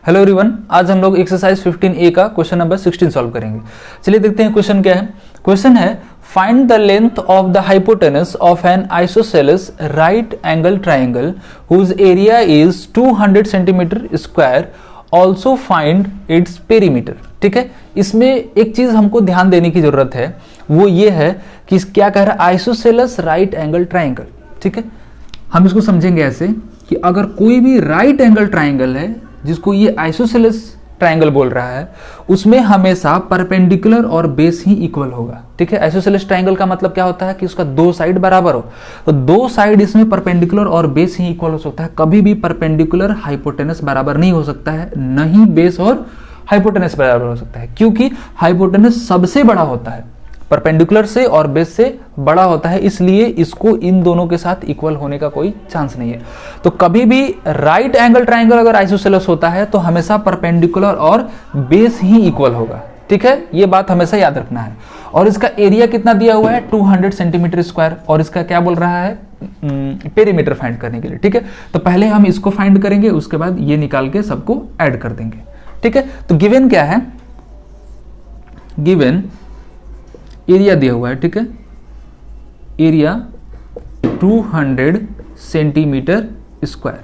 Hello everyone, आज हम लोग एक्सरसाइज 15A का क्वेश्चन नंबर 16 सॉल्व करेंगे। चलिए देखते हैं क्वेश्चन क्या है। क्वेश्चन है find the length of the hypotenuse of an isosceles right angle triangle whose area is 200 centimetre square, also find its perimeter. ठीक है, इसमें एक चीज हमको ध्यान देने की जरूरत है, वो ये है कि क्या कह रहा है, आइसोसेलेस राइट एंगल ट्राइंगल। ठीक है, हम इसको समझेंगे ऐसे कि अगर कोई भी राइट एंगल ट्राइंगल है जिसको ये आइसोसेलेस ट्राइंगल बोल रहा है, उसमें हमेशा परपेंडिकुलर और बेस ही इक्वल होगा। ठीक है, आइसोसेलेस ट्राइंगल का मतलब क्या होता है कि उसका दो साइड बराबर हो, तो दो साइड इसमें परपेंडिकुलर और बेस ही इक्वल हो सकता है। कभी भी परपेंडिकुलर हाइपोटेनस बराबर नहीं हो सकता है, नहीं बेस और हाइपोटेनस बराबर हो सकता है, क्योंकि हाइपोटेनस सबसे बड़ा होता है, परपेंडिकुलर से और बेस से बड़ा होता है, इसलिए इसको इन दोनों के साथ इक्वल होने का कोई चांस नहीं है। तो कभी भी राइट एंगल ट्राइंगल अगर आइसोसेलेस होता है तो हमेशा परपेंडिकुलर और बेस ही इक्वल होगा। ठीक है, ये बात हमेशा याद रखना है। और इसका एरिया कितना दिया हुआ है, 200 सेंटीमीटर स्क्वायर, और इसका क्या बोल रहा है, पेरीमीटर फाइंड करने के लिए। ठीक है, तो पहले हम इसको फाइंड करेंगे, उसके बाद ये निकाल के सबको ऐड कर देंगे। ठीक है, तो गिवन क्या है, गिवन एरिया दिया हुआ है। ठीक है, एरिया 200 सेंटीमीटर स्क्वायर।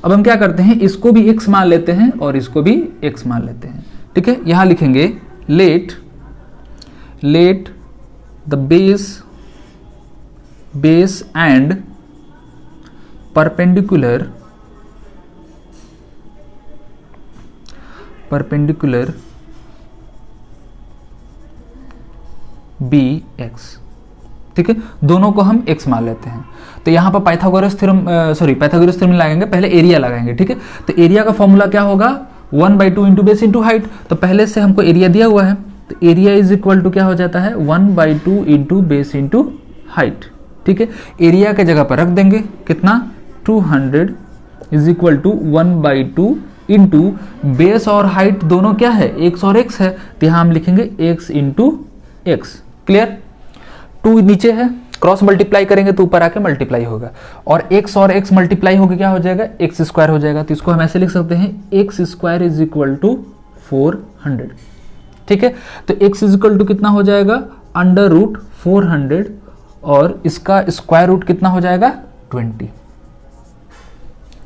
अब हम क्या करते हैं, इसको भी x मान लेते हैं और इसको भी x मान लेते हैं। ठीक है, यहां लिखेंगे let the base and perpendicular be x. ठीक है, दोनों को हम x मान लेते हैं। तो यहां पर पाइथागोरस थ्योरम लगाएंगे, पहले एरिया लगाएंगे। ठीक है, तो एरिया का फॉर्मूला क्या होगा, 1/2 इंटू बेस इंटू हाइट। तो पहले से हमको एरिया दिया हुआ है, तो एरिया इज इक्वल टू क्या हो जाता है, 1/2 इंटू बेस इंटू हाइट। ठीक है, एरिया के जगह पर रख देंगे कितना, 200 is equal to 1/2 into base और हाइट दोनों क्या है, x और x है, तो यहां हम लिखेंगे x इंटू x। क्लियर, 2 नीचे है, क्रॉस मल्टीप्लाई करेंगे तो ऊपर आके मल्टीप्लाई होगा, और x मल्टीप्लाई होकर क्या हो जाएगा, x स्क्वायर हो जाएगा। तो इसको हम ऐसे लिख सकते हैं, x square is equal to 400। ठीक है, तो x इज इक्वल टू कितना हो जाएगा, √400, और इसका स्क्वायर रूट कितना हो जाएगा, 20।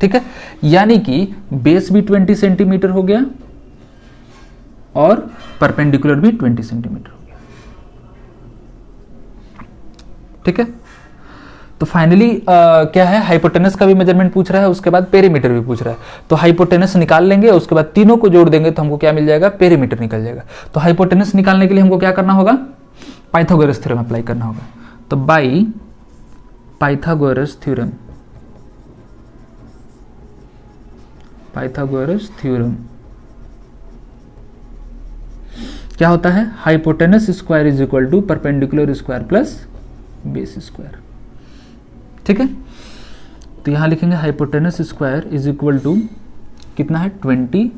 ठीक है, यानी कि बेस भी 20 सेंटीमीटर हो गया और परपेंडिकुलर भी 20 सेंटीमीटर हो गया। ठीक है, तो फाइनली क्या है, हाइपोटेनस का भी मेजरमेंट पूछ रहा है, उसके बाद पेरीमीटर भी पूछ रहा है। तो हाइपोटेनस निकाल लेंगे, उसके बाद तीनों को जोड़ देंगे तो हमको क्या मिल जाएगा, पेरीमीटर निकल जाएगा। तो हाइपोटेनस निकालने के लिए हमको क्या करना होगा, पाइथागोरस थ्योरम अप्लाई करना होगा। तो बाई पाइथागोरस थ्योरम क्या होता है, hypotenuse square is equal to perpendicular square plus base square. ठीक है, तो यहां लिखेंगे hypotenuse square is equal to कितना है, 20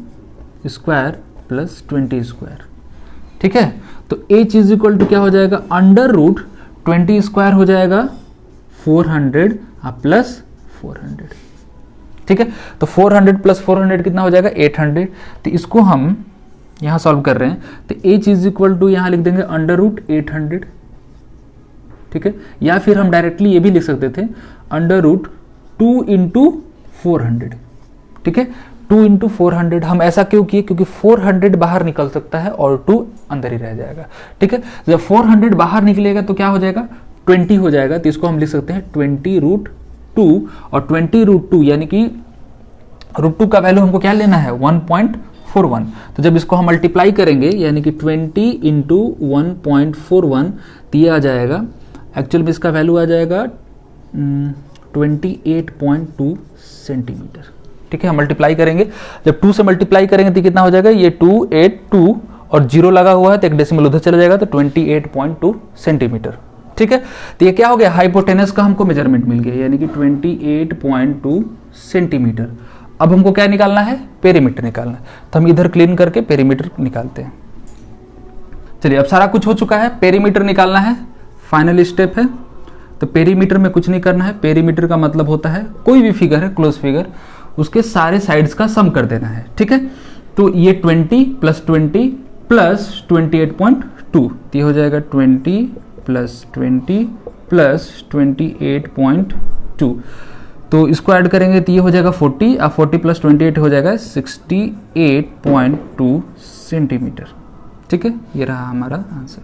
स्क्वायर प्लस 20 स्क्वायर। ठीक है, तो h इज इक्वल टू क्या हो जाएगा, √20 स्क्वायर हो जाएगा 400 प्लस 400। ठीक है, तो 400 प्लस 400 कितना हो जाएगा, 800। तो इसको हम यहां सॉल्व कर रहे हैं, तो h इज इक्वल टू यहां लिख देंगे √800। ठीक है, या फिर हम डायरेक्टली ये भी लिख सकते थे, √2 इंटू 400। ठीक है, 2 इंटू 400 हम ऐसा क्यों किए, क्योंकि 400 बाहर निकल सकता है और 2 अंदर ही रह जाएगा। ठीक है, जब 400 बाहर निकलेगा तो क्या हो जाएगा, 20 हो जाएगा। तो इसको हम लिख सकते हैं 20√2, और 20√2 यानी कि √2 का वैल्यू हमको क्या लेना है, 1.41। तो जब इसको हम मल्टीप्लाई करेंगे यानी कि 20 इंटू 1.41, दिया जाएगा, एक्चुअल में इसका वैल्यू आ जाएगा 28.2 सेंटीमीटर। ठीक है, हम मल्टीप्लाई करेंगे, जब 2 से मल्टीप्लाई करेंगे तो कितना हो जाएगा, ये 282 और 0 लगा हुआ है तो एक डेसिमल उधर चला जाएगा, तो 28.2 सेंटीमीटर। ठीक है, तो ये क्या हो गया, हाइपोटेनस का हमको मेजरमेंट मिल गया, यानी कि 28.2 सेंटीमीटर। अब हमको क्या निकालना है, पेरीमीटर निकालना है, तो हम इधर क्लीन करके पेरीमीटर निकालते हैं। चलिए, अब सारा कुछ हो चुका है, पेरीमीटर निकालना है, फाइनल स्टेप है। तो पेरीमीटर में कुछ नहीं करना है, पेरीमीटर का मतलब होता है कोई भी फिगर है, क्लोज फिगर, उसके सारे साइड्स का सम कर देना है, ठीक है। तो ये 20 प्लस 20 प्लस 28.2, ये हो जाएगा 20 प्लस 20 प्लस 28.2। तो इसको ऐड करेंगे तो ये हो जाएगा 40, अब 40 प्लस 28 हो जाएगा 68.2 सेंटीमीटर, ठीक है। ये रहा हमारा आंसर।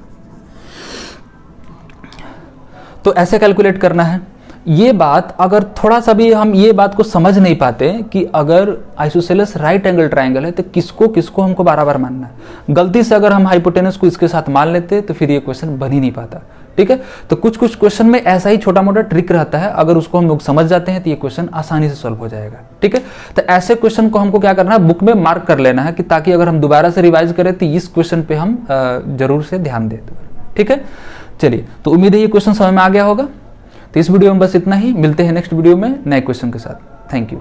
तो ऐसे कैलकुलेट करना है। ये बात अगर थोड़ा सा भी हम ये बात को समझ नहीं पाते कि अगर आइसोसेलेस राइट एंगल ट्राइंगल है तो किसको किसको हमको बार बार मानना है। गलती से अगर हम हाइपोटेनस को इसके साथ मान लेते तो फिर ये क्वेश्चन बन ही नहीं पाता, ठीक है। तो कुछ कुछ क्वेश्चन में ऐसा ही छोटा मोटा ट्रिक रहता है, अगर उसको हम लोग समझ जाते हैं तो ये क्वेश्चन आसानी से सॉल्व हो जाएगा, ठीक है। तो ऐसे क्वेश्चन को हमको क्या करना है, बुक में मार्क कर लेना है कि ताकि अगर हम दोबारा से रिवाइज करें तो इस क्वेश्चन पे हम जरूर से ध्यान दें, ठीक है। चलिए, तो उम्मीद है ये क्वेश्चन समझ में आ गया होगा। तो इस वीडियो में बस इतना ही, मिलते हैं नेक्स्ट वीडियो में नए क्वेश्चन के साथ। Thank you.